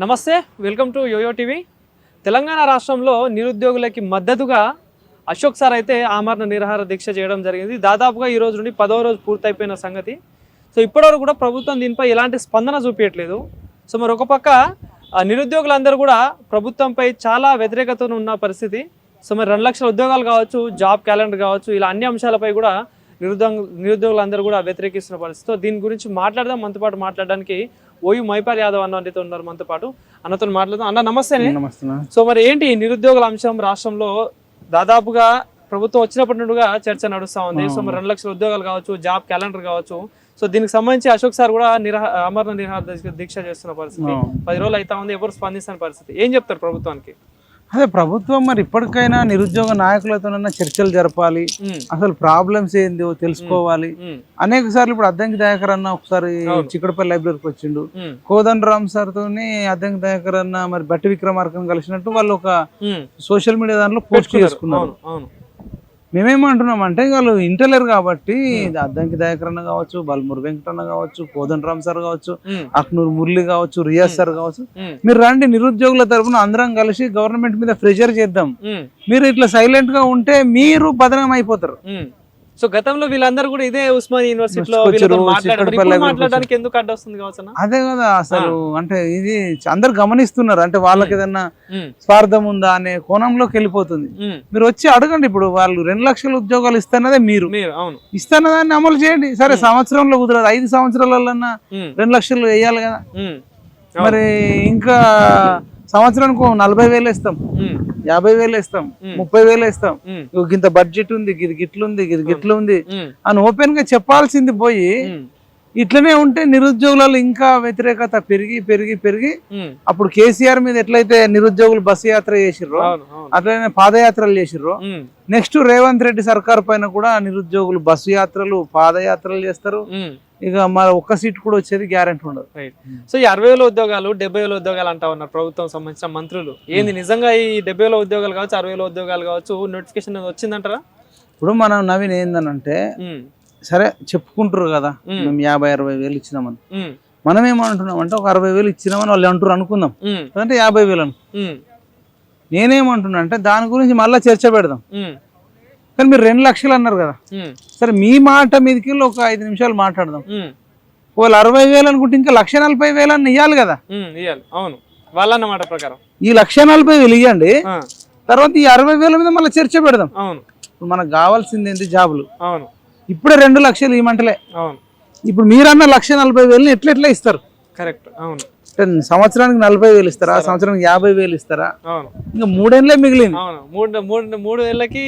నమస్తే, welcome to YOYO TV. Telangana రాష్ట్రంలో నిరుద్యోగులకి మద్దతుగా అశోక్ సార్ అయితే ఆమరణ నిరాహార దీక్ష చేయడం జరిగింది. దాదాపుగా ఈ రోజు నుండి 10వ రోజు పూర్తయిపోయిన సంగతి. సో ఇప్పటివరకు కూడా ప్రభుత్వం దీనిపై ఎలాంటి స్పందన చూపించట్లేదు. సో మరి ఒక పక్క నిరుద్యోగులందరూ కూడా ప్రభుత్వంపై చాలా వ్యతిరేకతను ఉన్న పరిస్థితి. సో మరి 2 లక్షల ఉద్యోగాలు కావచ్చు, జాబ్ క్యాలెండర్ కావచ్చు, ఇలా అన్ని అంశాలపై కూడా నిరుద్యోగులందరూ కూడా వ్యతిరేకిస్తున్న పరిస్థితి. దీని గురించి మాట్లాడదాం. మనతో పాటు మాట్లాడడానికి ఓయూ మైపాల్ యాదవ్ అన్నతో ఉన్నారు. మనతో పాటు అన్నతో మాట్లాడదాం. అన్న నమస్తే. సో మరి ఏంటి నిరుద్యోగుల అంశం రాష్ట్రంలో దాదాపుగా ప్రభుత్వం వచ్చినప్పటి నుండిగా చర్చ నడుస్తా ఉంది. సో మరి 2 లక్షల ఉద్యోగాలు కావచ్చు, జాబ్ క్యాలెండర్ కావచ్చు. సో దీనికి సంబంధించి అశోక్ సార్ కూడా ఆమరణ నిరాహార దీక్ష చేస్తున్న పరిస్థితి. 10 రోజులు అవుతా ఉంది, ఎవరు స్పందిస్తున్న పరిస్థితి. ఏం చెప్తారు ప్రభుత్వానికి? అదే ప్రభుత్వం మరి ఇప్పటికైనా నిరుద్యోగ నాయకులతోనన్నా చర్చలు జరపాలి, అసలు ప్రాబ్లమ్స్ ఏందో తెలుసుకోవాలి. అనేక సార్లు ఇప్పుడు అద్దంకి దయాకర్ అన్న ఒకసారి చిక్కడపల్లి లైబ్రరీకి వచ్చిండు, కోదండరామ్ సార్ తోని అద్దంకి దయాకర్ అన్న మరి బట్టి విక్రమార్కను కలిసినట్టు వాళ్ళు ఒక సోషల్ మీడియా దాంట్లో పోస్ట్ చేసుకున్నారు. మేమేమంటున్నాం అంటే వాళ్ళు ఇంటలేరు కాబట్టి అద్దంకి దయాకర్ అన్న కావచ్చు, బల్మూరు వెంకటన్న కావచ్చు, కోదండరామ్ సార్ కావచ్చు, అక్నూరు మురళి కావచ్చు, రియాజ్ సార్ కావచ్చు, మీరు రండి నిరుద్యోగుల తరఫున అందరం కలిసి గవర్నమెంట్ మీద ప్రెషర్ చేద్దాం. మీరు ఇట్లా సైలెంట్ గా ఉంటే మీరు బదనం అయిపోతారు. సో గతంలో వీళ్ళందరూ కూడా ఇదే ఉస్మానియా యూనివర్సిటీలో మాట్లాడడానికి ఎందుకు అడ్డొస్తుంది కావచ్చు? అదే కదా అసలు అంటే ఇది అందరు గమనిస్తున్నారు. అంటే వాళ్ళకి ఏదన్నా స్వార్థం ఉందా అనే కోణంలోకి వెళ్ళిపోతుంది. మీరు వచ్చి అడగండి. ఇప్పుడు వాళ్ళు 2 లక్షల ఉద్యోగాలు ఇస్తున్నదే మీరు ఇస్తున్నదాన్ని అమలు చేయండి. సరే సంవత్సరంలో కుదరదు, 5 సంవత్సరాలన్నా 2 లక్షలు వేయాలి కదా. మరి ఇంకా సంవత్సరానికి 40,000 ఇస్తాం, 50,000 ఇస్తాం, 30,000 ఇస్తాం, ఇంత బడ్జెట్ ఉంది, ఇది గిట్లుంది, ఇది గిట్లుంది అని ఓపెన్ గా చెప్పాల్సింది పోయి ఇట్లనే ఉంటే నిరుద్యోగులలో ఇంకా వ్యతిరేకత పెరిగి పెరిగి పెరిగి అప్పుడు కేసీఆర్ మీద ఎట్లయితే నిరుద్యోగులు బస్సు యాత్ర చేసిర్రో అట్లనే పాదయాత్రలు చేసిర్రో నెక్స్ట్ రేవంత్ రెడ్డి సర్కార్ పైన కూడా నిరుద్యోగులు బస్సు యాత్రలు, పాదయాత్రలు చేస్తారు. ఇక మరి ఒక్క సీట్ కూడా వచ్చేది గ్యారెంటీ ఉండదు. సో ఈ 60,000 ఉద్యోగాలు, 70,000 ఉద్యోగాలు అంటా ఉన్నారు ప్రభుత్వం సంబంధించిన మంత్రులు. ఏంది నిజంగా ఈ 70,000 ఉద్యోగాలు కావచ్చు, 60,000 ఉద్యోగాలు కావచ్చు నోటిఫికేషన్ వచ్చిందంటారా? ఇప్పుడు మనం నవీన్ ఏందనంటే సరే చెప్పుకుంటారు కదా మేము 50,000-60,000 ఇచ్చినామని. మనం ఏమంటున్నాం అంటే ఒక 60,000 ఇచ్చినామని వాళ్ళు అంటారు అనుకుందాం, అంటే 50,000 అను. నేనేమంటున్నా అంటే దాని గురించి మళ్ళీ చర్చ పెడదాం. కానీ మీరు 2 లక్షలు అన్నారు కదా, సరే మీ మాట మీదకి ఒక 5 నిమిషాలు మాట్లాడదాం. వాళ్ళు 60,000 అనుకుంటే ఇంకా 1,40,000 అని ఇవ్వాలి కదా. అవును, వాళ్ళన్నమాట ప్రకారం ఈ 1,40,000 ఇవ్వండి, తర్వాత ఈ 60,000 మీద మళ్ళీ చర్చ పెడదాం. అవును, ఇప్పుడు మనకు కావాల్సింది ఏంటి? జాబులు. అవును, ఇప్పుడే 2 లక్షలు ఇవ్వమంటలే. అవును, ఇప్పుడు మీరన్న 1,40,000 ఎట్లా ఇస్తారు? కరెక్ట్. అవును, సంవత్సరానికి 40,000 ఇస్తారా? సంవత్సరానికి 50,000 ఇస్తారా? ఇంకా 3 ఏళ్ళే మిగిలింది. 3 ఏళ్ళకి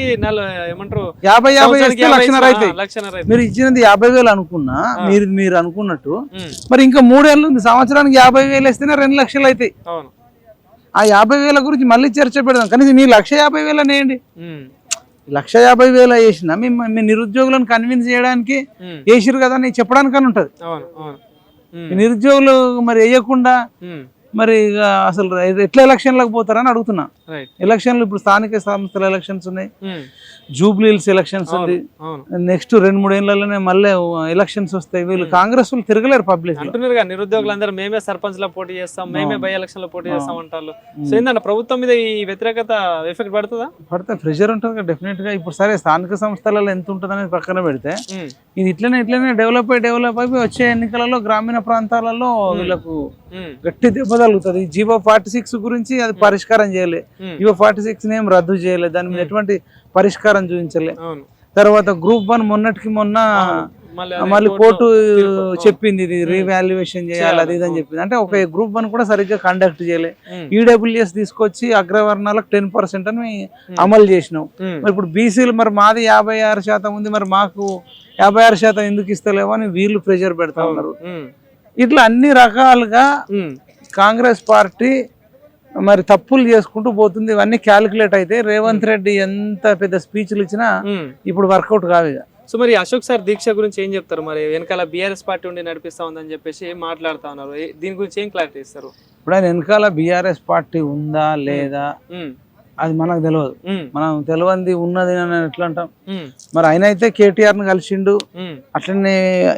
ఏమంటారు 50 ఇస్తే 1,50,000. మీరు ఇచ్చినది 50,000 అనుకున్నా, మీరు అనుకున్నట్టు మరి ఇంకా 3 ఏళ్ళు ఉంది. సంవత్సరానికి 50,000 ఇస్తేనే 2 లక్షలు అవుతాయి. ఆ 50,000 గురించి మళ్ళీ చర్చ పెడదాం. కనీసం మీ 1,50,000 వేయండి. 1,50,000 వేసిన మీ నిరుద్యోగులను కన్విన్స్ చేయడానికి వేసిరు కదా అని చెప్పడానికని ఉంటది. నిరుద్యోగులు మరి వేయకుండా మరి అసలు ఎట్లా ఎలక్షన్లకు పోతారని అడుగుతున్నా. ఎలక్షన్లు ఇప్పుడు స్థానిక సంస్థల ఎలక్షన్స్ ఉన్నాయి, జూబ్లీ హిల్స్ ఎలక్షన్స్ ఉంది, నెక్స్ట్ 2-3 ఏళ్లలోనే మళ్ళీ ఎలక్షన్స్ వస్తాయి. వీళ్ళు కాంగ్రెస్ వాళ్ళు తిరగలేరు. పబ్లిక్ అంటున్నారు నిరుద్యోగులందరూ మేమే సర్పంచ్ లో పోటీ చేస్తాం, మేమే బై ఎలక్షన్ లో పోటీ చేస్తాం అంటారు. సో ఏంటంటే ప్రభుత్వం మీద ఈ వ్యతిరేకత ఎఫెక్ట్ పడుతుందా? పడితే ప్రెషర్ ఉంటుంది కదా డెఫినెట్ గా. ఇప్పుడు సరే స్థానిక సంస్థలలో ఎంత ఉంటుంది అనేది పక్కన పెడితే ఇది ఇట్లనే డెవలప్ అయిపోయి వచ్చే ఎన్నికలలో గ్రామీణ ప్రాంతాలలో వీళ్ళకు గట్టి దెబ్బ తగులుతుంది. జీవో 46 గురించి అది పరిష్కారం చేయలే, జీవో 46 ఏం రద్దు చేయలే, దాని మీద ఎటువంటి పరిష్కారం చూపించలే. తర్వాత గ్రూప్ 1 మొన్నటికి మొన్న మళ్ళీ కోర్టు చెప్పింది ఇది రీవాల్యుయేషన్ చేయాలి అది ఇదని చెప్పింది. అంటే ఒక గ్రూప్ 1 కూడా సరిగ్గా కండక్ట్ చేయలే. ఈడబ్ల్యూఎస్ తీసుకొచ్చి అగ్రవర్ణాలకు 10% అని అమలు చేసినాం. మరి ఇప్పుడు బీసీలు మరి మాది 56% ఉంది, మరి మాకు 56% ఎందుకు ఇస్తలేవు అని వీళ్ళు ప్రెషర్ పెడతా ఉన్నారు. ఇట్లా అన్ని రకాలుగా కాంగ్రెస్ పార్టీ మరి తప్పులు చేసుకుంటూ పోతుంది. ఇవన్నీ క్యాలిక్యులేట్ అయితే రేవంత్ రెడ్డి ఎంత పెద్ద స్పీచ్లు ఇచ్చినా ఇప్పుడు వర్కౌట్ కాదు. సో మరి అశోక్ సార్ దీక్ష గురించి ఏం చెప్తారు? మరి వెనకాల బీఆర్ఎస్ పార్టీ ఉండి నడిపిస్తా ఉందని చెప్పేసి మాట్లాడుతా ఉన్నారు. దీని గురించి ఏం క్లారిటీ ఇస్తారు? ఇప్పుడు ఆయన వెనకాల బీఆర్ఎస్ పార్టీ ఉందా లేదా అది మనకు తెలియదు. ఉమ్, మనం తెలియంది ఉన్నది అని ఎట్లా అంటాం. ఉమ్, మరి ఆయన అయితే కేటీఆర్ ని కలిసిండు, ఉమ్, అట్లనే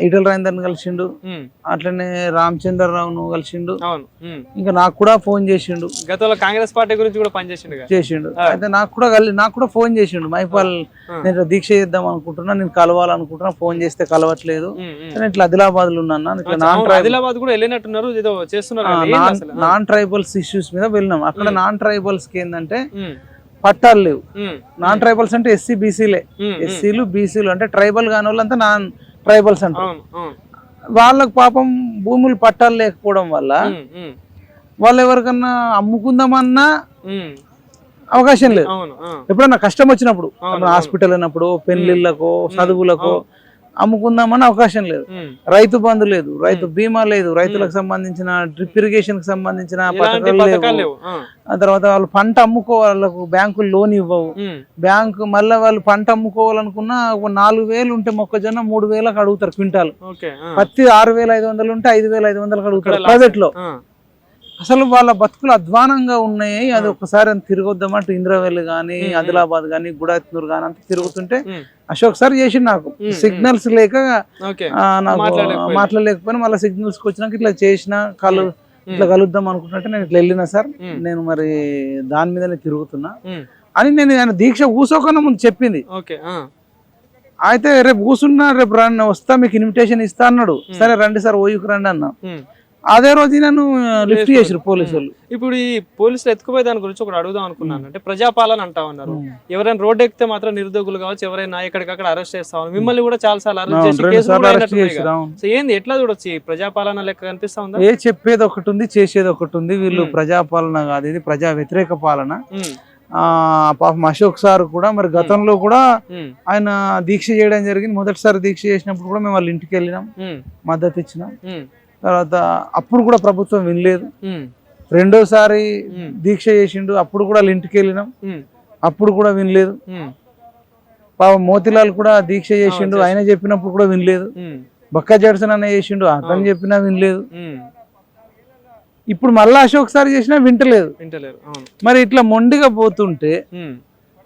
ఈటల రాజేందర్ ని కలిసిండు, ఉమ్, అట్లనే రామచంద్రరావును కలిసిండు. అవును. ఉమ్. ఇంకా నాకు కూడా ఫోన్ చేసిండు గతంలో కాంగ్రెస్ పార్టీ గురించి కూడా పనిచేసిండు అయితే నాకు కూడా ఫోన్ చేసిండు. మైపాల్ నేను దీక్ష చేద్దాం అనుకుంటున్నా, నేను కలవాలనుకుంటున్నా, ఫోన్ చేస్తే కలవట్లేదు, నేను ఇట్లా ఆదిలాబాద్ లో ఉన్నా, ఇట్లా ఆదిలాబాద్ కూడా వెళ్ళినట్టున్నారు, ఏదో చేస్తున్నారు కదా, ఏంది అసలు? నాన్ ట్రైబల్స్ ఇష్యూస్ మీద వెళ్ళినాం. అక్కడ నాన్ ట్రైబల్స్ కి ఏంటంటే ఉమ్, పట్టాలు లేవు. ఉమ్, నాన్ ట్రైబల్స్ అంటే ఎస్సీ బీసీలే. ఉమ్, ఎస్సీలు బీసీలు అంటే ట్రైబల్ కాని వాళ్ళంతా నాన్ ట్రైబల్స్ అంటారు. అవును, అవును. వాళ్ళకు పాపం భూములు పట్టాలు లేకపోవడం వల్ల ఉమ్, ఉమ్, వాళ్ళు ఎవరికన్నా అమ్ముకుందామన్నా ఉమ్, అవకాశం లేదు. అవును. ఎప్పుడన్నా కష్టం వచ్చినప్పుడు, హాస్పిటల్ అయినప్పుడు, పెళ్లిళ్ళకో చదువులకు అమ్ముకుందామని అవకాశం లేదు. ఉమ్, రైతు బంధు లేదు, రైతు బీమా లేదు, రైతులకు సంబంధించిన డ్రిప్ ఇరిగేషన్ కి సంబంధించిన పథకాలు లేవు. ఆ తర్వాత వాళ్ళు పంట అమ్ముకోవాళ్ళకు బ్యాంకులు లోన్ ఇవ్వవు. ఉమ్, బ్యాంకు మళ్ళీ వాళ్ళు పంట అమ్ముకోవాలనుకున్నా 4,000 ఉంటే మొక్కజొన్న 3,000కి అడుగుతారు క్వింటాల్. ఓకే. పత్తి 6,500 ఉంటే 5,500కి అడుగుతారు ప్రైవేట్ లో. అసలు వాళ్ళ బతుకులు అధ్వానంగా ఉన్నాయి. అది ఒకసారి తిరగొద్దామంటే ఇంద్రవెల్లి గానీ, ఆదిలాబాద్ గానీ, గుడాత్నూర్ గానీ అంత తిరుగుతుంటే అశోక్ సార్ చేసిండు. నాకు సిగ్నల్స్ లేక నాకు మాట్లాడలేకపోయినా మళ్ళీ సిగ్నల్స్ కి వచ్చినాక ఇట్లా చేసిన ఇట్లా కలుద్దాం అనుకుంటుంటే నేను ఇట్లా వెళ్ళినా సార్, నేను మరి దాని మీదనే తిరుగుతున్నా అని నేను ఆయన దీక్ష కూసోకన్నా ముందు చెప్పింది. అయితే రేపు కూసున్నా, రేపు రండి వస్తా, మీకు ఇన్విటేషన్ ఇస్తా అన్నాడు. సరే రండి సార్, ఓయూకి రండి అన్నా. అదే రోజు నన్ను లిఫ్ట్ చేసారు పోలీసులు. ఇప్పుడు ఈ పోలీసులు ఎత్తుకుపోయే దాని గురించి ఒకటి అడుగుదాం అనుకున్నాను. అంటే ప్రజాపాలన అంటా ఉన్నారు, ఎవరైనా రోడ్డు ఎక్కితే మాత్రం నిరుద్యోగులు కావచ్చు, ఎవరైనా ఎక్కడికక్కడ అరెస్ట్ చేస్తా ఉన్నారు, మిమ్మల్ని కూడా చాలా సార్లు అరెస్ట్ చేసి కేసులు కూడా అయినట్టున్నాయి. సో ఏంది, ఎట్లా చూడొచ్చు ఈ ప్రజాపాలన లెక్క కనిపిస్తా ఉందా? చెప్పేది ఒకటి ఉంది, చేసేది ఒకటి ఉంది. వీళ్ళు ప్రజాపాలన కాదు, ఇది ప్రజా వ్యతిరేక పాలన. పాపం అశోక్ సార్ కూడా మరి గతంలో కూడా ఆయన దీక్ష చేయడం జరిగింది. మొదటిసారి దీక్ష చేసినప్పుడు కూడా మేము వాళ్ళ ఇంటికి వెళ్ళినాం, మద్దతు ఇచ్చినాం. తర్వాత అప్పుడు కూడా ప్రభుత్వం వినలేదు. రెండోసారి దీక్ష చేసిండు, అప్పుడు కూడా వాళ్ళ ఇంటికి వెళ్ళినాం, అప్పుడు కూడా వినలేదు. పాపం మోతిలాల్ కూడా దీక్ష చేసిండు, ఆయన చెప్పినప్పుడు కూడా వినలేదు. బక్కా జడ్సన్ అన్న చేసిండు, అతను చెప్పినా వినలేదు. ఇప్పుడు మళ్ళా అశోక్ సార్ చేసినా వింటలేదు. మరి ఇట్లా మొండిగా పోతుంటే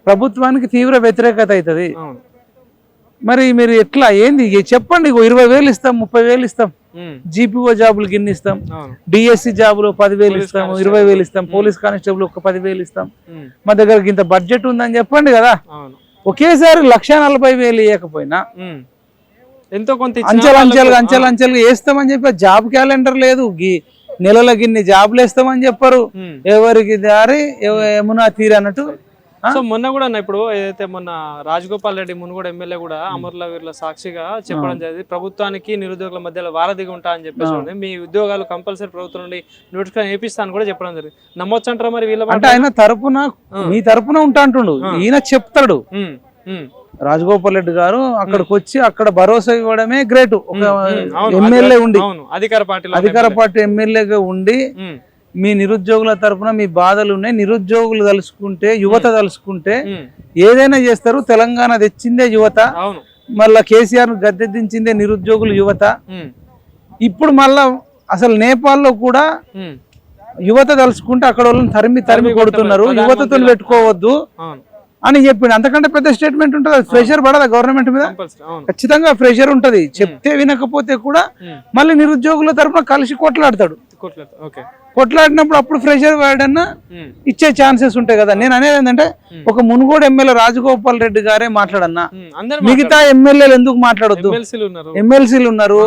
ప్రభుత్వానికి తీవ్ర వ్యతిరేకత అవుతుంది. మరి మీరు ఎట్లా ఏంది చెప్పండి. 20,000 ఇస్తాం, 30,000 ఇస్తాం, జీపీఓ జాబులు గిన్ని ఇస్తాం, డిఎస్సి జాబులు 10,000 ఇస్తాం, 20,000 ఇస్తాం, పోలీస్ కానిస్టేబుల్ ఒక 10,000 ఇస్తాం, మా దగ్గర ఇంత బడ్జెట్ ఉందని చెప్పండి కదా. ఒకేసారి 1,40,000 ఇవ్వకపోయినా ఎంతో కొంత అంచెలంచెలుగా వేస్తామని చెప్పి జాబ్ క్యాలెండర్ లేదు, నెలల గిన్ని జాబులు వేస్తామని చెప్పారు. ఎవరికి దారి యమునా తీరు అన్నట్టు. సో మొన్న కూడా ఇప్పుడు ఏదైతే మొన్న రాజగోపాల్ రెడ్డి మునుగోడ ఎమ్మెల్యే కూడా అమరుల సాక్షిగా చెప్పడం జరిగింది, ప్రభుత్వానికి నిరుద్యోగుల మధ్యలో వారధిగా ఉంటా అని చెప్పేసి, మీ ఉద్యోగాలు కంపల్సరీ ప్రభుత్వం నుండి నోటిఫికేషన్ వేపిస్తా అని కూడా చెప్పడం జరిగింది. నమ్మొచ్చు అంటారా మరి వీళ్ళ? అంటే ఆయన తరపున మీ తరపున ఉంటా అంటుండు, ఈయన చెప్తాడు. రాజగోపాల్ రెడ్డి గారు అక్కడికి వచ్చి అక్కడ భరోసా ఇవ్వడమే గ్రేట్. ఒక ఎమ్మెల్యే ఉండి, అధికార పార్టీ ఎమ్మెల్యేగా ఉండి మీ నిరుద్యోగుల తరపున మీ బాధలు ఉన్నాయి, నిరుద్యోగులు తలుసుకుంటే, యువత తలుసుకుంటే ఏదైనా చేస్తారు. తెలంగాణ తెచ్చిందే యువత, మళ్ళా కేసీఆర్ గద్దెదించిందే నిరుద్యోగులు యువత. ఇప్పుడు మళ్ళా అసలు నేపాల్లో కూడా యువత తలుసుకుంటే అక్కడ వాళ్ళని తరిమి కొడుతున్నారు, యువతతో పెట్టుకోవద్దు అని చెప్పిండు. అంతకంటే పెద్ద స్టేట్మెంట్ ఉంటుంది. ప్రెషర్ పడదా గవర్నమెంట్ మీద? ఖచ్చితంగా ప్రెషర్ ఉంటది. చెప్తే వినకపోతే కూడా మళ్ళీ నిరుద్యోగుల తరపున కలిసి కొట్లాడతాడు. కొట్లాడినప్పుడు అప్పుడు ప్రెషర్ వాడన్నా ఇచ్చే ఛాన్సెస్ ఉంటాయి కదా. నేను అనేది ఏంటంటే, ఒక మునుగోడు ఎమ్మెల్యే రాజగోపాల్ రెడ్డి గారే మాట్లాడన్నా, మిగతా ఎమ్మెల్యేలు ఎందుకు మాట్లాడొద్దు? ఎమ్మెల్సీలు ఉన్నారు.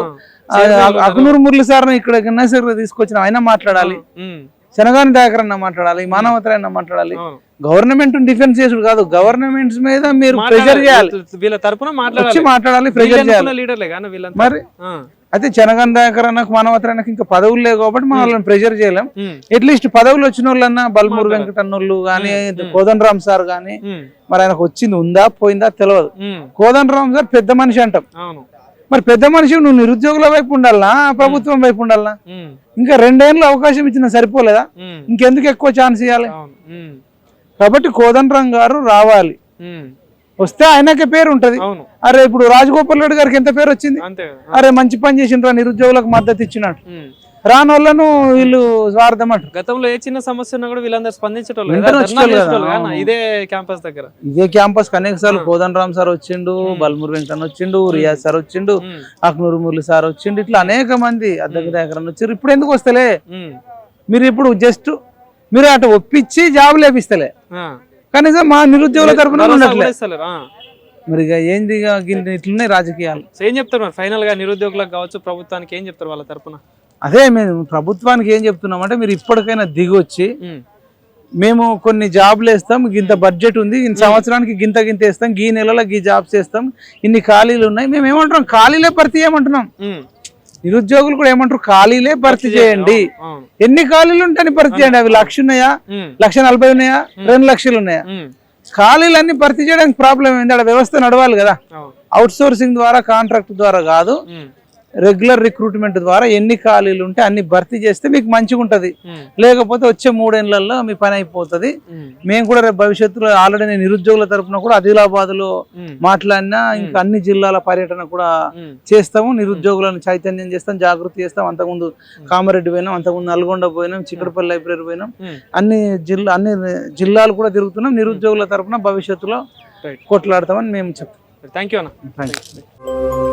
అకునూరు మురళి సార్ ఇక్కడ గన్నసరి తీసుకొచ్చిన ఆయన మాట్లాడాలి, శనగాని దయాకర్ అన్న మాట్లాడాలి, మానవతరాయ్ అన్న మాట్లాడాలి. గవర్నమెంట్ డిఫెన్స్ చేసుడు కాదు, గవర్నమెంట్స్ మీద మీరు ప్రెషర్ చేయాలి, వీళ్ళ తరపున మాట్లాడాలి, ప్రెషర్ చేయాలి. మరి అయితే శనగాని దయాకర్ అన్నకు, మానవతరాయ్ ఇంకా పదవులు లేవు కాబట్టి మనం వాళ్ళని ప్రెషర్ చేయలేం. అట్లీస్ట్ పదవులు వచ్చిన వాళ్ళన్నా బల్మూరు వెంకట అన్నోళ్ళు గానీ, కోదండ రామ్ సార్ గానీ, మరి ఆయనకు వచ్చింది ఉందా పోయిందా తెలియదు. కోదండ రామ్ సార్ పెద్ద మనిషి అంటాం. మరి పెద్ద మనిషి నువ్వు నిరుద్యోగుల వైపు ఉండాలనా, ప్రభుత్వం వైపు ఉండాలనా? ఇంకా 2 ఏళ్ళు అవకాశం ఇచ్చినా సరిపోలేదా? ఇంకెందుకు ఎక్కువ ఛాన్స్ ఇవ్వాలి? కాబట్టి కోదండరాం గారు రావాలి, వస్తే ఆయనకే పేరు ఉంటది. అరే ఇప్పుడు రాజగోపాల్ రెడ్డి గారికి ఎంత పేరు వచ్చింది, అరే మంచి పని చేసిండ్రా, నిరుద్యోగులకు మద్దతు ఇచ్చినట్టు. రాని వాళ్ళను వీళ్ళు స్వార్థం అంటారు. గతంలో ఏ చిన్న సమస్య ఉన్నా కూడా వీళ్ళందరూ స్పందించేటోళ్ళు వెంటనే కదా, వచ్చేటోళ్ళు ధర్నాలు కదా. చేసేటోళ్ళు కదా ఇదే క్యాంపస్ దగ్గర. ఇదే క్యాంపస్ అనేక సార్లు కోదండ రామ్ సార్ వచ్చిండు, బల్మూర్ వెంకన్న వచ్చిండు, రియాజ్ సార్ వచ్చిండు, అక్నూరు మురళి సార్ వచ్చిండు, ఇట్లా అనేక మంది అద్దెకి దగ్గర వచ్చారు. ఇప్పుడు ఎందుకు వస్తలే? మీరు ఇప్పుడు జస్ట్ మీరు అటు ఒప్పించి జాబ్ లేపిస్తలే, కనీసం మా నిరుద్యోగుల తరపున ఉండట్లే. మరి ఇక ఏంది ఇట్లున్నాయి రాజకీయాలు. ఏం చెప్తారు మరి ఫైనల్ గా నిరుద్యోగులకు కావచ్చు, ప్రభుత్వానికి ఏం చెప్తారు వాళ్ళ తరపున? అదే మేము ప్రభుత్వానికి ఏం చెప్తున్నామంటే, మీరు ఇప్పటికైనా దిగి వచ్చి మేము కొన్ని జాబ్లు వేస్తాం, ఇంత బడ్జెట్ ఉంది, ఇంత సంవత్సరానికి గింత వేస్తాం, ఈ నెలలో ఈ జాబ్స్ వేస్తాం, ఇన్ని ఖాళీలు ఉన్నాయి, మేము ఏమంటున్నాం ఖాళీలే భర్తీ చేయమంటున్నాం. నిరుద్యోగులు కూడా ఏమంటారు ఖాళీలే భర్తీ చేయండి. ఎన్ని ఖాళీలు ఉంటాయని భర్తీ చేయండి. అవి 1,00,000 ఉన్నాయా, 1,40,000 ఉన్నాయా, 2 లక్షలు ఉన్నాయా? ఖాళీలన్నీ భర్తీ చేయడానికి ప్రాబ్లం ఏంది? అక్కడ వ్యవస్థ నడవాలి కదా. అవుట్ సోర్సింగ్ ద్వారా, కాంట్రాక్ట్ ద్వారా కాదు, రెగ్యులర్ రిక్రూట్మెంట్ ద్వారా ఎన్ని ఖాళీలు ఉంటే అన్ని భర్తీ చేస్తే మీకు మంచిగా ఉంటది. లేకపోతే వచ్చే 3 ఏళ్లలో మీ పని అయిపోతుంది. మేము కూడా రేపు భవిష్యత్తులో ఆల్రెడీ నేను నిరుద్యోగుల తరఫున కూడా ఆదిలాబాద్ లో మాట్లాడినా, ఇంకా అన్ని జిల్లాల పర్యటన కూడా చేస్తాము. నిరుద్యోగులను చైతన్యం చేస్తాం, జాగృతి చేస్తాం. అంతకుముందు కామారెడ్డి పోయినాం, అంతకుముందు నల్గొండ పోయినాం, చిక్కడపల్లి లైబ్రరీ పోయినాం, అన్ని జిల్లాలు కూడా తిరుగుతున్నాం. నిరుద్యోగుల తరఫున భవిష్యత్తులో కొట్లాడతామని మేము చెప్తాం. థ్యాంక్ యూ అన్న.